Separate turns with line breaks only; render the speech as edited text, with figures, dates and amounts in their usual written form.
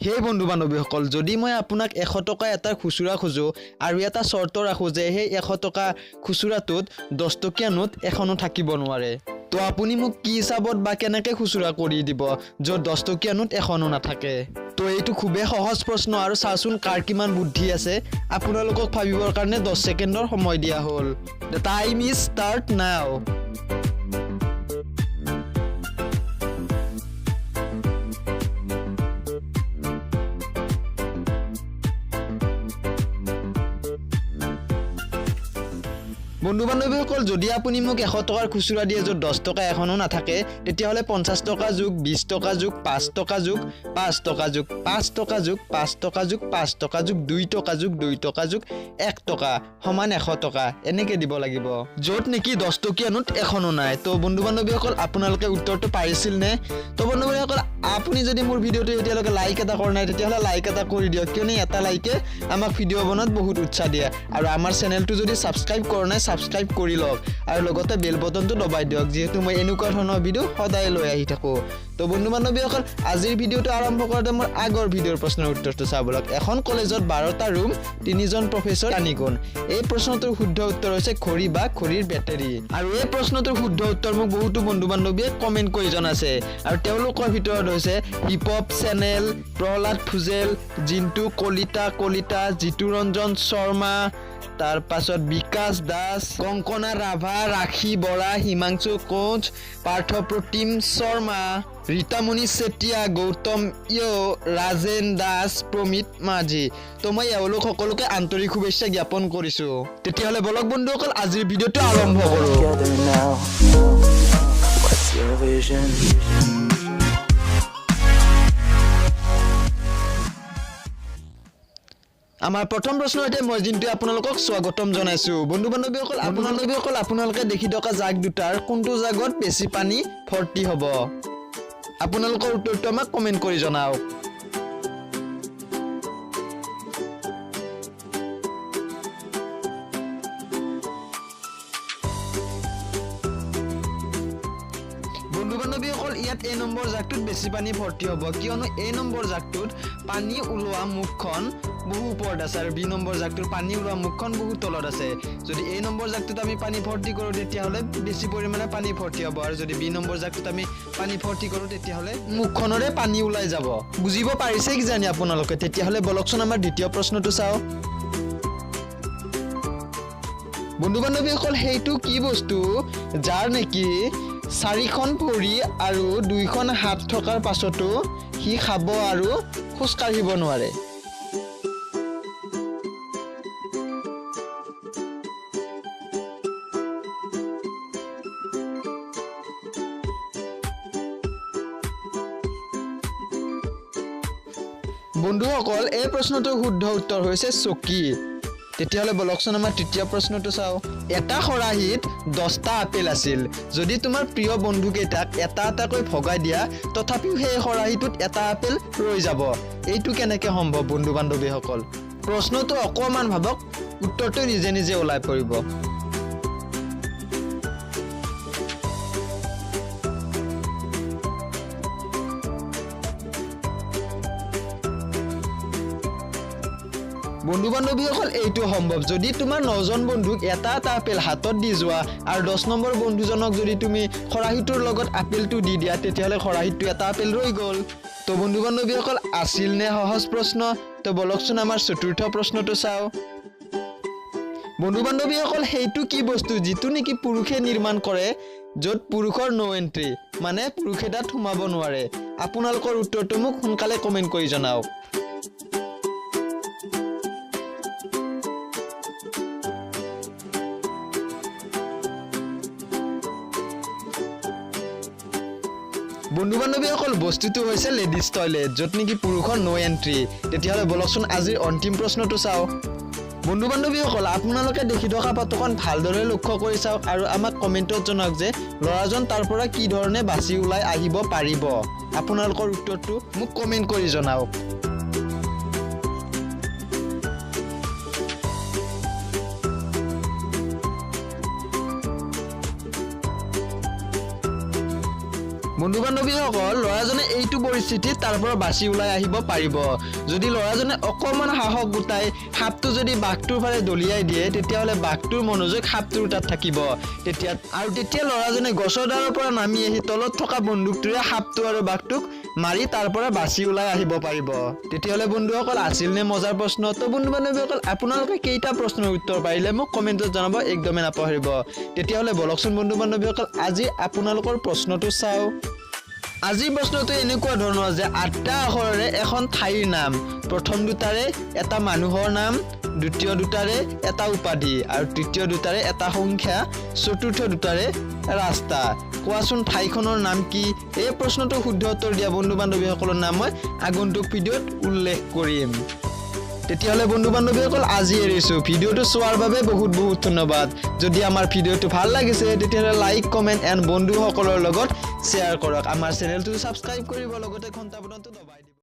হে বন্ধু বান্ধৱীসকল যদি মই আপোনাক 100 টকা এটা খুচুৰা খোজো আৰু এটা চৰ্ত ৰাখো যে সেই 100 টকা খুচুৰাটোত 10 টকীয়া নোট এখনো থাকিব নোৱাৰে তো আপুনি মোক কি হিচাপত বা কেনেকৈ খুচুৰা কৰি দিব য'ত 10 টকীয়া নোট এখনো নাথাকে তো এইটো খুবেই সহজ প্ৰশ্ন আৰু চাচোন কাৰ কিমান বুদ্ধি আছে আপোনালোকক ভাবিবৰ কাৰণে 10 ছেকেণ্ডৰ সময় দিয়া হ'ল The time is start now বন্ধু বান্ধৱীসকল যদি আপুনি মোক 100 টকাৰ খুচুৰা দিয়ে য'ত 10 টকা এখনো নাথাকে তেতিয়াহ'লে 50 টকা যোগ 20 টকা যোগ 5 টকা যোগ 5 টকা যোগ 5 টকা যোগ 5 টকা যোগ 5 টকা যোগ 2 টকা যোগ 2 টকা যোগ 1 টকা সমান 100 টকা এনেকৈ দিব লাগিব য'ত নেকি 10 টকীয়া নোট এখনো নাই তো বন্ধু বান্ধৱীসকল আপোনালোকে উত্তৰটো পাৰিছিল নে তো বন্ধু বান্ধৱীসকল আপুনি যদি মোৰ ভিডিঅ'টো এতিয়ালৈকে লাইক এটা কৰা নাই তেতিয়াহ'লে লাইক এটা কৰি দিয়ক কিয়নো এটা লাইকে আমাক ভিডিঅ' বনোৱাত বহুত উৎসাহ দিয়ে আৰু আমাৰ চেনেলটো যদি সাবস্ক্ৰাইব কৰা নাই সাবস্ক্ৰাইব কৰি লওক আৰু লগতে বেল বটনটো দবাই দিয়ক যেহেতু মই এনেকুৱা ধৰণৰ ভিডিঅ' সদায় লৈ আহি থাকো তো বন্ধু বান্ধৱীসকল আজিৰ ভিডিঅ'টো আৰম্ভ কৰোঁতে মোৰ আগৰ ভিডিঅ'ৰ প্ৰশ্নৰ উত্তৰটো চাব লওক এখন কলেজত 12টা ৰুম 3জন প্ৰফেছৰ কানিগুণ এই প্ৰশ্নটোৰ শুদ্ধ উত্তৰ হৈছে ঘড়ী বা ঘড়ীৰ বেটাৰী আৰু এই প্ৰশ্নটোৰ শুদ্ধ উত্তৰ মোক বহুতো বন্ধু বান্ধৱীয়ে কমেন্ট কৰি জনাইছে আৰু তেওঁলোকৰ ভিতৰত হৈছে হিপ হপ চেনেল প্ৰহ্লাদ ফুজেল জিন্তু কলিতা জিতু ৰঞ্জন শৰ্মা তাৰ পাছত বিকাশ দাস কংকনা ৰাভা ৰাখী বৰা হিমাংশু কোচ পাৰ্থ প্ৰতিম শৰ্মা ৰীতামণি চেতিয়া গৌতম ৰাজেন দাস প্ৰমিত মাঝি তো মই এওঁলোক সকলোকে আন্তৰিক শুভেচ্ছা জ্ঞাপন কৰিছো তেতিয়াহ'লে বলক বন্ধুসকল আজিৰ ভিডিঅ'টো আৰম্ভ কৰোঁ আমাৰ প্ৰথম প্ৰশ্নতে মই জিন্তু আপোনালোকক স্বাগতম জনাইছো বন্ধু বান্ধৱীসকল আপোনালোকে দেখি থকা জাগ দুটাৰ কোনটো জাগত বেছি পানী ভৰ্তি হ'ব আপোনালোকৰ উত্তৰটো আমাক কমেন্ট কৰি জনাওক বন্ধু বান্ধৱীসকল ইয়াত এই নম্বৰ জাগটোত বেছি পানী ভৰ্তি হ'ব কিয়নো এই নম্বৰ জাগটোত পানী ওলোৱা মুখখন বহু ওপৰত আছে আৰু বি নম্বৰ জাগটোৰ পানী ওলোৱা মুখখন বহু তলত আছে যদি এই নম্বৰ জাগটোত আমি পানী ভৰ্তি কৰোঁ তেতিয়াহ'লে বেছি পৰিমাণে পানী ভৰ্তি হ'ব আৰু যদি বি নম্বৰ জাগটোত আমি পানী ভৰ্তি কৰোঁ তেতিয়াহ'লে মুখখনৰে পানী ওলাই যাব বুজিব পাৰিছে কিজানি আপোনালোকে তেতিয়াহ'লে বলকচোন আমাৰ দ্বিতীয় প্ৰশ্নটো চাওঁ বন্ধু বান্ধৱীসকল সেইটো কি বস্তু যাৰ নেকি 4খন ভৰি আৰু 2খন হাত থকাৰ পাছতো সি খাব আৰু খোজ কাঢ়িব নোৱাৰে বন্ধুসকল এই প্ৰশ্নটোৰ শুদ্ধ উত্তৰ হৈছে চকী তেতিয়াহ'লে বলকচোন আমাৰ তৃতীয় প্ৰশ্নটো চাওঁ এটা খৰাহিত 10টা আপেল আছিল যদি তোমাৰ প্ৰিয় বন্ধুকেইটাক এটা এটাকৈ ভগাই দিয়া তথাপিও সেই খৰাহিটোত এটা আপেল ৰৈ যাব এইটো কেনেকৈ সম্ভৱ বন্ধু বান্ধৱীসকল প্ৰশ্নটো অকণমান ভাবক উত্তৰটো নিজে নিজে ওলাই পৰিব বন্ধু বান্ধৱীসকল এইটো সম্ভৱ যদি তোমাৰ 9জন বন্ধুক এটা আপেল হাতত দি যোৱা আৰু 10 নম্বৰ বন্ধুজনক যদি তুমি খৰাহিটোৰ লগত আপেলটো দি দিয়া তেতিয়াহ'লে খৰাহিটো এটা আপেল ৰৈ গ'ল তো বন্ধু বান্ধৱীসকল আছিল নে সহজ প্ৰশ্ন তো বলকচোন আমাৰ চতুৰ্থ প্ৰশ্নটো চাওঁ বন্ধু বান্ধৱীসকল সেইটো কি বস্তু যিটো নেকি পুৰুষে নিৰ্মাণ কৰে য'ত পুৰুষৰ নো এন্ট্ৰি মানে পুৰুষে তাত সোমাব নোৱাৰে আপোনালোকৰ উত্তৰটো মোক সোনকালে কমেন্ট কৰি জনাওক বন্ধু বান্ধৱীসকল বস্তুটো হৈছে লেডিজ টয়লেট য'ত নেকি পুৰুষৰ নো এন্ট্ৰি তেতিয়াহ'লে বলকচোন আজিৰ অন্তিম প্ৰশ্নটো চাওঁ বন্ধু বান্ধৱীসকল আপোনালোকে দেখি থকা পাত্ৰখন ভালদৰে লক্ষ্য কৰি চাওক আৰু আমাক কমেণ্টত জনাওক যে ল'ৰাজন তাৰ পৰা কি ধৰণে বাছি ওলাই আহিব পাৰিব আপোনালোকৰ উত্তৰটো মোক কমেণ্ট কৰি জনাওক বন্ধু বান্ধৱীসকল ল'ৰাজনে এইটো পৰিস্থিতিত তাৰ পৰা বাচি ওলাই আহিব পাৰিব যদি ল'ৰাজনে অকমান সাহস গোটাই সাপটো যদি বাঘটোৰ ফালে দলিয়াই দিয়ে তেতিয়াহ'লে বাঘটোৰ মনোযোগ সাপটোৰ তাত থাকিব তেতিয়া ল'ৰাজনে গছৰ ডালৰ পৰা নামি আহি তলত থকা বন্দুকটোৰে সাপটো আৰু বাঘটোক মাৰি তাৰ পৰা বাচি ওলাই আহিব পাৰিব তেতিয়াহ'লে বন্ধুসকল আছিল নে মজাৰ প্ৰশ্ন তো বন্ধু বান্ধৱীসকল আপোনালোকে কেইটা প্ৰশ্নৰ উত্তৰ পাৰিলে মোক কমেণ্টত জনাব একদমেই নাপাহৰিব তেতিয়াহ'লে বলকচোন বন্ধু বান্ধৱীসকল আজি আপোনালোকৰ প্ৰশ্নটো চাওঁ আজিৰ প্ৰশ্নটো এনেকুৱা ধৰণৰ যে 8টা আখৰেৰে এখন ঠাইৰ নাম প্ৰথম দুটাৰে এটা মানুহৰ নাম দ্বিতীয় দুটাৰে এটা উপাধি আৰু তৃতীয় দুটাৰে এটা সংখ্যা চতুৰ্থ দুটাৰে ৰাস্তা কোৱাচোন ঠাইখনৰ নাম কি এই প্ৰশ্নটো শুদ্ধ উত্তৰ দিয়া বন্ধু বান্ধৱীসকলৰ নাম মই আগন্তুক ভিডিঅ'ত উল্লেখ কৰিম তেতিয়াহ'লে বন্ধু বান্ধৱীসকল আজি এৰিছোঁ ভিডিঅ'টো চোৱাৰ বাবে বহুত ধন্যবাদ যদি আমাৰ ভিডিঅ'টো ভাল লাগিছে তেতিয়াহ'লে লাইক কমেণ্ট এণ্ড বন্ধুসকলৰ লগত শ্বেয়াৰ কৰক আমাৰ চেনেলটো ছাবস্ক্ৰাইব কৰিব লগতে ঘণ্টা বটন